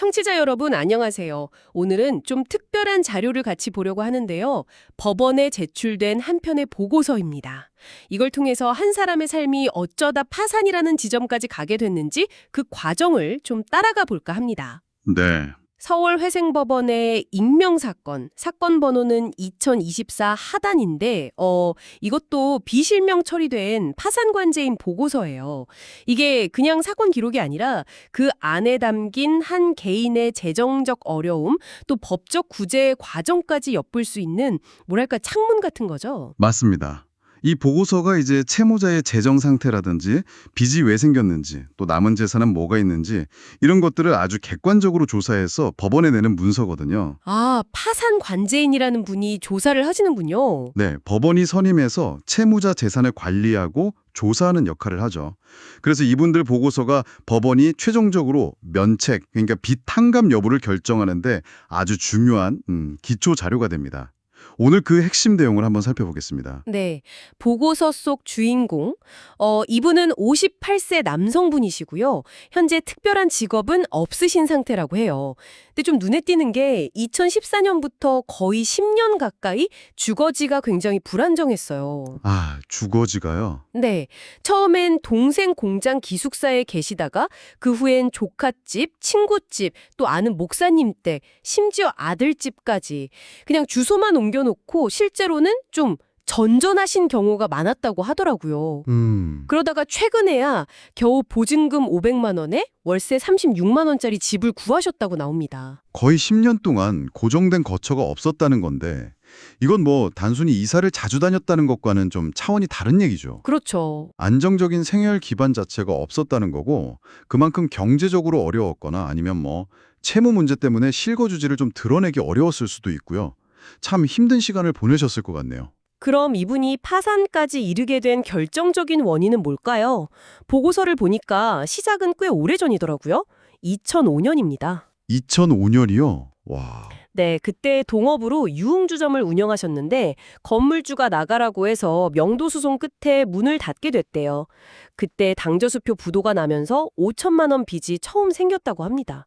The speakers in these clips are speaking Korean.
청취자 여러분 안녕하세요. 오늘은 좀 특별한 자료를 같이 보려고 하는데요. 법원에 제출된 한 편의 보고서입니다. 이걸 통해서 한 사람의 삶이 어쩌다 파산이라는 지점까지 가게 됐는지 그 과정을 좀 따라가 볼까 합니다. 네, 서울회생법원의 익명사건, 사건 번호는 2024 하단인데 이것도 비실명 처리된 파산관제인 보고서예요. 이게 그냥 사건 기록이 아니라 그 안에 담긴 한 개인의 재정적 어려움, 또 법적 구제의 과정까지 엿볼 수 있는 뭐랄까 창문 같은 거죠. 맞습니다. 이 보고서가 이제 채무자의 재정 상태라든지 빚이 왜 생겼는지 또 남은 재산은 뭐가 있는지 이런 것들을 아주 객관적으로 조사해서 법원에 내는 문서거든요. 아, 파산관제인이라는 분이 조사를 하시는군요. 네, 법원이 선임해서 채무자 재산을 관리하고 조사하는 역할을 하죠. 그래서 이분들 보고서가 법원이 최종적으로 면책, 그러니까 빚 탕감 여부를 결정하는데 아주 중요한 기초 자료가 됩니다. 오늘 그 핵심 내용을 한번 살펴보겠습니다. 네, 보고서 속 주인공, 이분은 58세 남성분이시고요. 현재 특별한 직업은 없으신 상태라고 해요. 근데 좀 눈에 띄는 게 2014년부터 거의 10년 가까이 주거지가 굉장히 불안정했어요. 아, 주거지가요? 네, 처음엔 동생 공장 기숙사에 계시다가 그 후엔 조카집, 친구집, 또 아는 목사님 댁, 심지어 아들집까지 그냥 주소만 옮겨놓고 실제로는 좀 전전하신 경우가 많았다고 하더라고요. 그러다가 최근에야 겨우 보증금 500만 원에 월세 36만 원짜리 집을 구하셨다고 나옵니다. 거의 10년 동안 고정된 거처가 없었다는 건데 이건 뭐 단순히 이사를 자주 다녔다는 것과는 좀 차원이 다른 얘기죠. 그렇죠. 안정적인 생활 기반 자체가 없었다는 거고 그만큼 경제적으로 어려웠거나 아니면 뭐 채무 문제 때문에 실거주지를 좀 드러내기 어려웠을 수도 있고요. 참 힘든 시간을 보내셨을 것 같네요. 그럼 이분이 파산까지 이르게 된 결정적인 원인은 뭘까요? 보고서를 보니까 시작은 꽤 오래전이더라고요. 2005년입니다. 2005년이요? 와, 네, 그때 동업으로 유흥주점을 운영하셨는데 건물주가 나가라고 해서 명도 소송 끝에 문을 닫게 됐대요. 그때 당저수표 부도가 나면서 5천만 원 빚이 처음 생겼다고 합니다.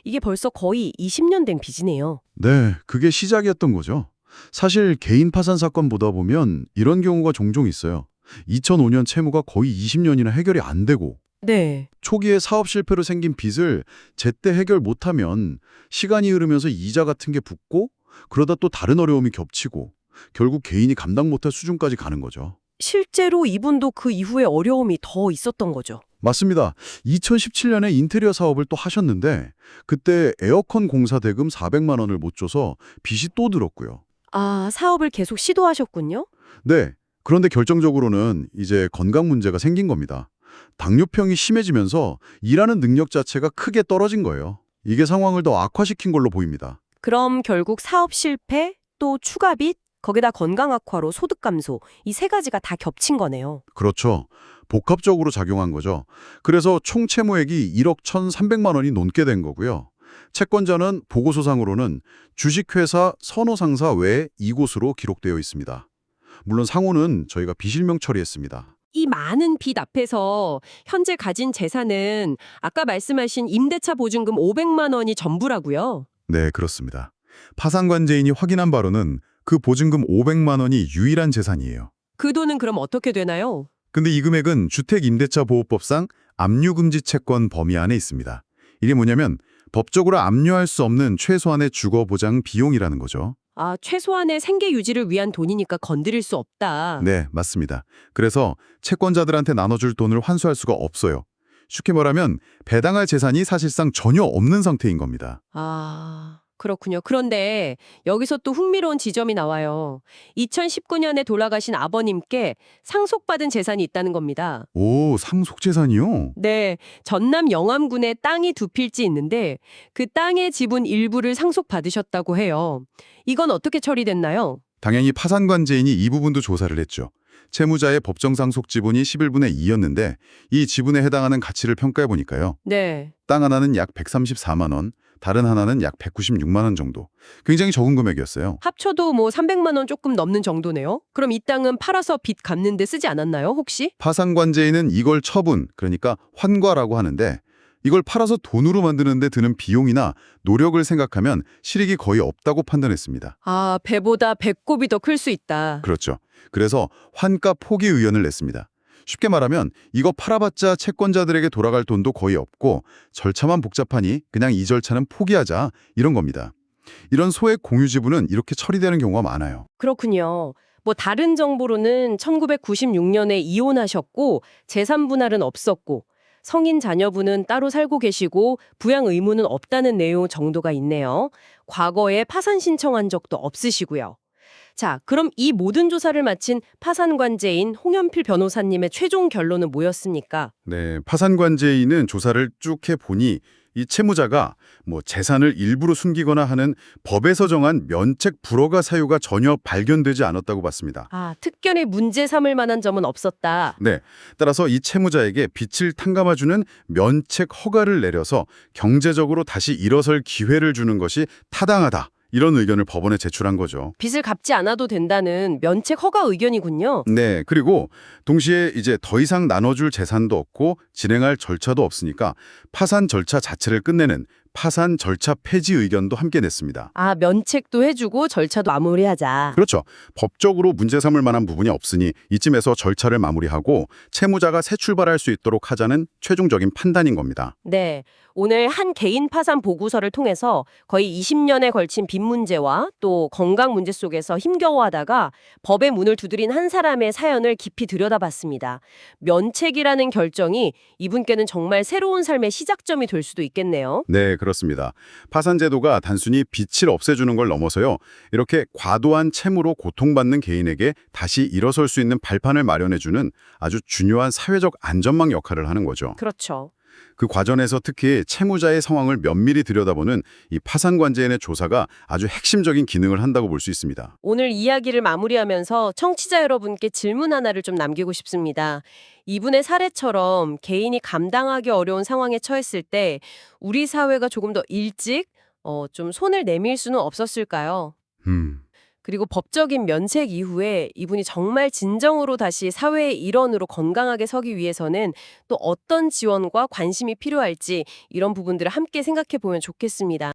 이게 벌써 거의 20년 된 빚이네요. 네, 그게 시작이었던 거죠. 사실 개인 파산 사건 보다 보면 이런 경우가 종종 있어요. 2005년 채무가 거의 20년이나 해결이 안 되고 네. 초기에 사업 실패로 생긴 빚을 제때 해결 못하면 시간이 흐르면서 이자 같은 게 붙고 그러다 또 다른 어려움이 겹치고 결국 개인이 감당 못할 수준까지 가는 거죠. 실제로 이분도 그 이후에 어려움이 더 있었던 거죠. 맞습니다. 2017년에 인테리어 사업을 또 하셨는데 그때 에어컨 공사 대금 400만 원을 못 줘서 빚이 또 들었고요. 아, 사업을 계속 시도하셨군요? 네. 그런데 결정적으로는 이제 건강 문제가 생긴 겁니다. 당뇨병이 심해지면서 일하는 능력 자체가 크게 떨어진 거예요. 이게 상황을 더 악화시킨 걸로 보입니다. 그럼 결국 사업 실패, 또 추가 빚, 거기다 건강 악화로 소득 감소, 이 세 가지가 다 겹친 거네요. 그렇죠. 복합적으로 작용한 거죠. 그래서 총 채무액이 1억 1,300만 원이 넘게 된 거고요. 채권자는 보고서상으로는 주식회사 선호상사 외 이곳으로 기록되어 있습니다. 물론 상호는 저희가 비실명 처리했습니다. 이 많은 빚 앞에서 현재 가진 재산은 아까 말씀하신 임대차 보증금 500만 원이 전부라고요? 네, 그렇습니다. 파산관제인이 확인한 바로는 그 보증금 500만 원이 유일한 재산이에요. 그 돈은 그럼 어떻게 되나요? 근데 이 금액은 주택임대차보호법상 압류금지 채권 범위 안에 있습니다. 이게 뭐냐면 법적으로 압류할 수 없는 최소한의 주거보장 비용이라는 거죠. 아, 최소한의 생계 유지를 위한 돈이니까 건드릴 수 없다. 네, 맞습니다. 그래서 채권자들한테 나눠줄 돈을 환수할 수가 없어요. 쉽게 말하면 배당할 재산이 사실상 전혀 없는 상태인 겁니다. 아, 그렇군요. 그런데 여기서 또 흥미로운 지점이 나와요. 2019년에 돌아가신 아버님께 상속받은 재산이 있다는 겁니다. 오, 상속재산이요? 네, 전남 영암군에 땅이 두 필지 있는데 그 땅의 지분 일부를 상속받으셨다고 해요. 이건 어떻게 처리됐나요? 당연히 파산관제인이 이 부분도 조사를 했죠. 채무자의 법정 상속 지분이 11분의 2였는데 이 지분에 해당하는 가치를 평가해 보니까요. 네. 땅 하나는 약 134만 원, 다른 하나는 약 196만 원 정도. 굉장히 적은 금액이었어요. 합쳐도 뭐 300만 원 조금 넘는 정도네요. 그럼 이 땅은 팔아서 빚 갚는 데 쓰지 않았나요, 혹시? 파산관제인은 이걸 처분, 그러니까 환과라고 하는데 이걸 팔아서 돈으로 만드는데 드는 비용이나 노력을 생각하면 실익이 거의 없다고 판단했습니다. 아, 배보다 배꼽이 더 클 수 있다. 그렇죠. 그래서 환가 포기 의견을 냈습니다. 쉽게 말하면 이거 팔아봤자 채권자들에게 돌아갈 돈도 거의 없고 절차만 복잡하니 그냥 이 절차는 포기하자 이런 겁니다. 이런 소액 공유 지분은 이렇게 처리되는 경우가 많아요. 그렇군요. 뭐 다른 정보로는 1996년에 이혼하셨고 재산 분할은 없었고 성인 자녀분은 따로 살고 계시고 부양 의무는 없다는 내용 정도가 있네요. 과거에 파산 신청한 적도 없으시고요. 자, 그럼 이 모든 조사를 마친 파산관제인 홍연필 변호사님의 최종 결론은 뭐였습니까? 네, 파산관제인은 조사를 쭉 해보니 이 채무자가 뭐 재산을 일부러 숨기거나 하는 법에서 정한 면책 불허가 사유가 전혀 발견되지 않았다고 봤습니다. 아, 특별히 문제 삼을 만한 점은 없었다. 네, 따라서 이 채무자에게 빚을 탕감해주는 면책 허가를 내려서 경제적으로 다시 일어설 기회를 주는 것이 타당하다. 이런 의견을 법원에 제출한 거죠. 빚을 갚지 않아도 된다는 면책 허가 의견이군요. 네, 그리고 동시에 이제 더 이상 나눠줄 재산도 없고 진행할 절차도 없으니까 파산 절차 자체를 끝내는 파산 절차 폐지 의견도 함께 냈습니다. 아, 면책도 해주고 절차도 마무리하자. 그렇죠. 법적으로 문제 삼을 만한 부분이 없으니 이쯤에서 절차를 마무리하고 채무자가 새 출발할 수 있도록 하자는 최종적인 판단인 겁니다. 네. 오늘 한 개인 파산 보고서를 통해서 거의 20년에 걸친 빚 문제와 또 건강 문제 속에서 힘겨워하다가 법의 문을 두드린 한 사람의 사연을 깊이 들여다봤습니다. 면책이라는 결정이 이분께는 정말 새로운 삶의 시작점이 될 수도 있겠네요. 네, 그렇습니다. 파산제도가 단순히 빚을 없애주는 걸 넘어서요. 이렇게 과도한 채무로 고통받는 개인에게 다시 일어설 수 있는 발판을 마련해주는 아주 중요한 사회적 안전망 역할을 하는 거죠. 그렇죠. 그 과정에서 특히 채무자의 상황을 면밀히 들여다보는 이 파산관제인의 조사가 아주 핵심적인 기능을 한다고 볼 수 있습니다. 오늘 이야기를 마무리하면서 청취자 여러분께 질문 하나를 좀 남기고 싶습니다. 이분의 사례처럼 개인이 감당하기 어려운 상황에 처했을 때 우리 사회가 조금 더 일찍 좀 손을 내밀 수는 없었을까요? 그리고 법적인 면책 이후에 이분이 정말 진정으로 다시 사회의 일원으로 건강하게 서기 위해서는 또 어떤 지원과 관심이 필요할지 이런 부분들을 함께 생각해 보면 좋겠습니다.